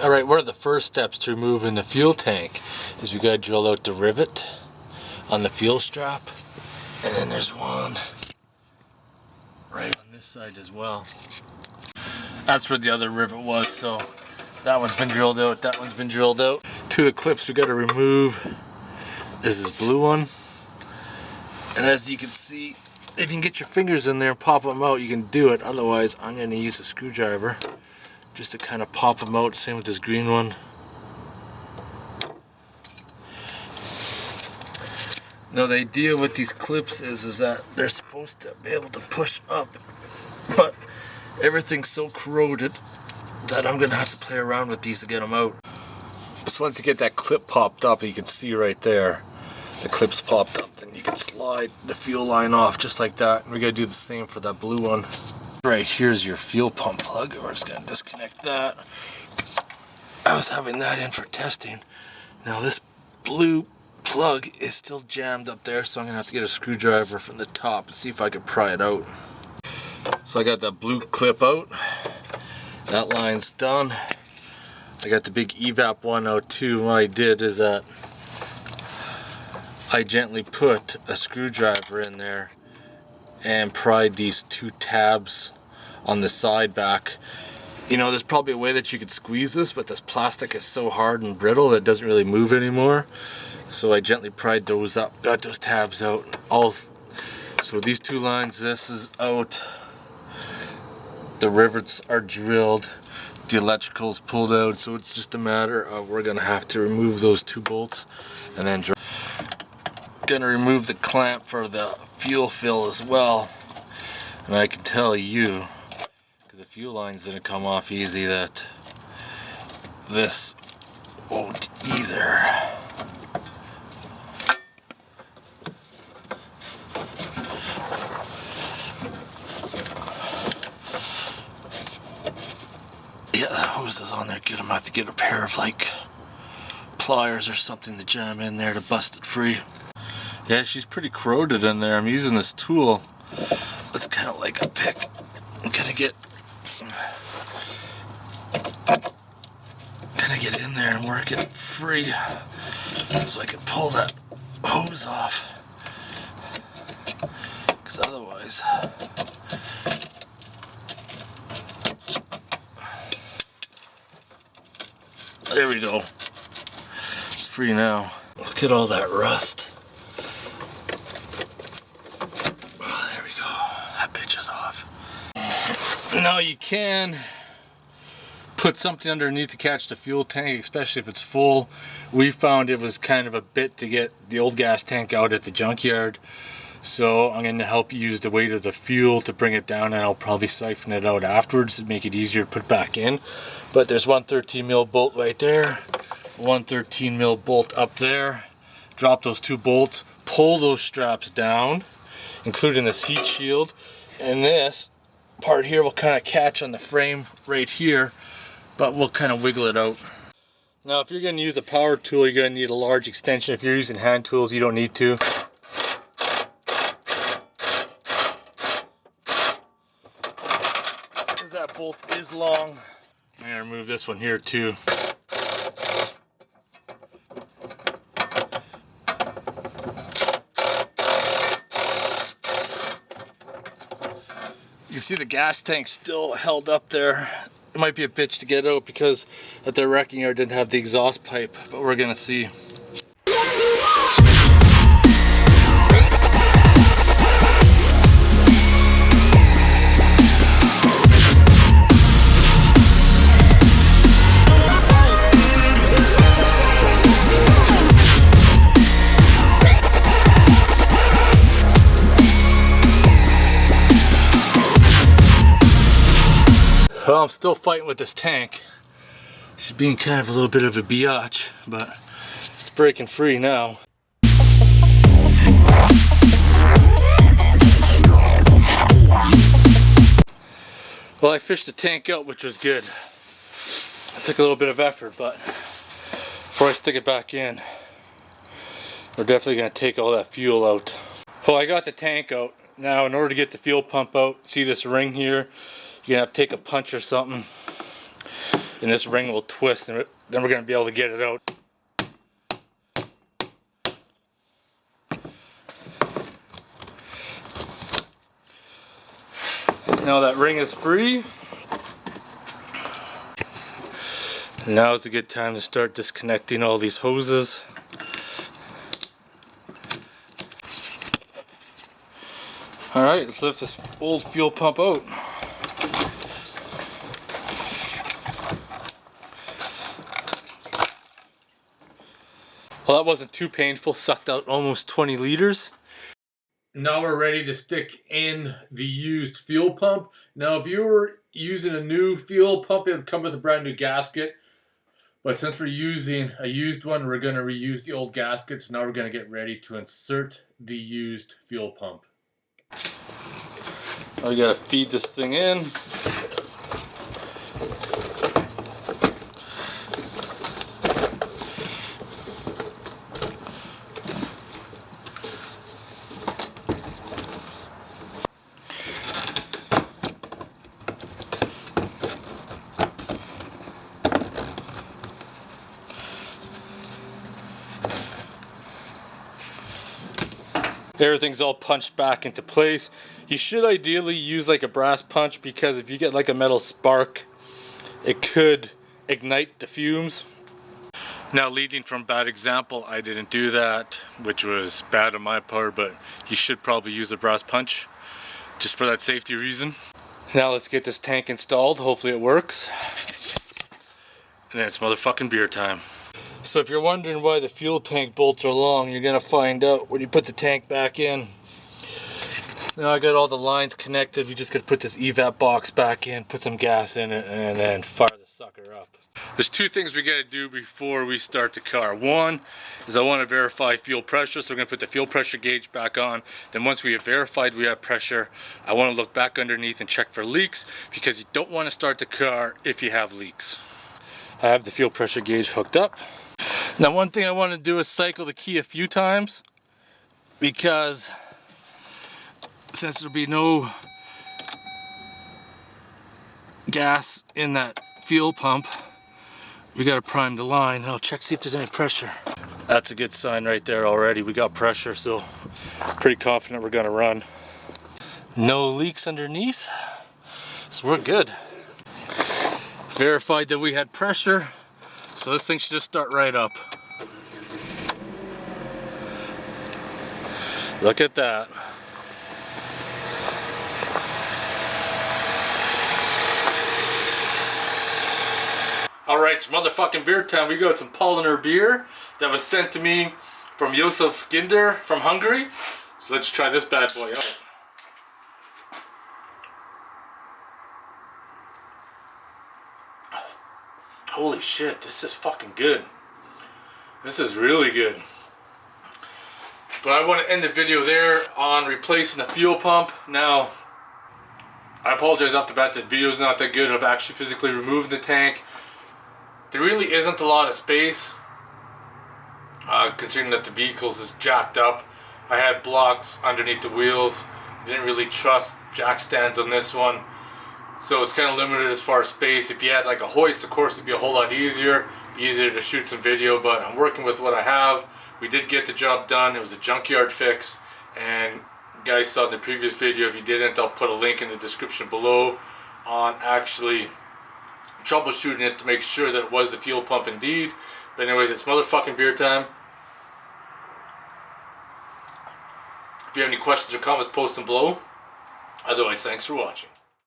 Alright, one of the first steps to removing the fuel tank is we gotta drill out the rivet on the fuel strap. And then there's one right on this side as well. That's where the other rivet was, so that one's been drilled out, that one's been drilled out. Two of the clips we gotta remove. This is blue one. And as you can see, if you can get your fingers in there and pop them out, you can do it. Otherwise, I'm gonna use a screwdriver just to kind of pop them out. Same with this green one. Now the idea with these clips is that they're supposed to be able to push up, but everything's so corroded that I'm gonna have to play around with these to get them out. So once you get that clip popped up, you can see right there, the clip's popped up, then you can slide the fuel line off just like that. And we're gonna do the same for that blue one. Right here's your fuel pump plug. We're just gonna disconnect that. I was having that in for testing. Now this blue plug is still jammed up there, so I'm gonna have to get a screwdriver from the top and see if I can pry it out. So I got that blue clip out. That line's done. I got the big evap 102. What I did is that I gently put a screwdriver in there and pried these two tabs on the side back. You know, there's probably a way that you could squeeze this, but this plastic is so hard and brittle that it doesn't really move anymore. So I gently pried those up, got those tabs out. So these two lines, this is out. The rivets are drilled. The electrical's pulled out, so it's just a matter of we're gonna have to remove those two bolts and then gonna remove the clamp for the fuel fill as well. And I can tell you, because the fuel line's gonna come off easy, that this won't either. Yeah, that hose is on there good. I'm gonna have to get a pair of like pliers or something to jam in there to bust it free. Yeah, she's pretty corroded in there. I'm using this tool. It's kind of like a pick. I'm gonna get in there and work it free so I can pull that hose off. Because otherwise, there we go. It's free now. Look at all that rust. Oh, there we go. That bitch is off. Now you can put something underneath to catch the fuel tank, especially if it's full. We found it was kind of a bit to get the old gas tank out at the junkyard. So I'm going to help use the weight of the fuel to bring it down, and I'll probably siphon it out afterwards to make it easier to put back in. But there's one 13mm bolt right there, one 13mm bolt up there. Drop those two bolts, pull those straps down, including this heat shield, and this part here will kind of catch on the frame right here, but we'll kind of wiggle it out. Now if you're going to use a power tool, you're going to need a large extension. If you're using hand tools, you don't need to. Because that bolt is long. I'm going to remove this one here too. You can see the gas tank still held up there. It might be a bitch to get out because at their wrecking yard didn't have the exhaust pipe, but we're gonna see. Well, I'm still fighting with this tank. She's being kind of a little bit of a biatch, but it's breaking free now. Well, I fished the tank out, which was good. It took a little bit of effort, but before I stick it back in, we're definitely going to take all that fuel out. Well, I got the tank out. Now, in order to get the fuel pump out, see this ring here? You're gonna have to take a punch or something. and this ring will twist, and then we're going to be able to get it out. Now that ring is free. Now is a good time to start disconnecting all these hoses. Alright, let's lift this old fuel pump out. Well, that wasn't too painful, sucked out almost 20 liters. Now we're ready to stick in the used fuel pump. Now if you were using a new fuel pump, it would come with a brand new gasket. But since we're using a used one, we're going to reuse the old gaskets. Now we're going to get ready to insert the used fuel pump. Now we got to feed this thing in. Everything's all punched back into place. You should ideally use like a brass punch, because if you get like a metal spark, it could ignite the fumes. Now, leading from bad example, I didn't do that, which was bad on my part, but you should probably use a brass punch just for that safety reason. Now let's get this tank installed. Hopefully it works. And then it's motherfucking beer time. So if you're wondering why the fuel tank bolts are long, you're gonna find out when you put the tank back in. Now I got all the lines connected. We just gotta put this evap box back in, put some gas in it, and then fire the sucker up. There's two things we gotta do before we start the car. One is I want to verify fuel pressure, so we're gonna put the fuel pressure gauge back on. Then once we have verified we have pressure, I want to look back underneath and check for leaks, because you don't want to start the car if you have leaks. I have the fuel pressure gauge hooked up. Now, one thing I want to do is cycle the key a few times, because since there'll be no gas in that fuel pump, we got to prime the line. I'll check, see if there's any pressure. That's a good sign right there already. We got pressure, so pretty confident we're going to run. No leaks underneath, so we're good. Verified that we had pressure, so this thing should just start right up. Look at that. Alright, it's motherfucking beer time. We got some Polliner beer that was sent to me from Josef Ginder from Hungary. So let's try this bad boy out. Holy shit, this is fucking good. This is really good. But I want to end the video there on replacing the fuel pump. Now, I apologize off the bat that the video is not that good of actually physically removing the tank. There really isn't a lot of space, considering that the vehicle is jacked up. I had blocks underneath the wheels. I didn't really trust jack stands on this one. So it's kind of limited as far as space. If you had like a hoist, of course it'd be a whole lot easier. Be easier to shoot some video, but I'm working with what I have. We did get the job done. It was a junkyard fix, and you guys saw in the previous video. If you didn't, I'll put a link in the description below on actually troubleshooting it to make sure that it was the fuel pump indeed. But anyways, it's motherfucking beer time. If you have any questions or comments, post them below. Otherwise, thanks for watching.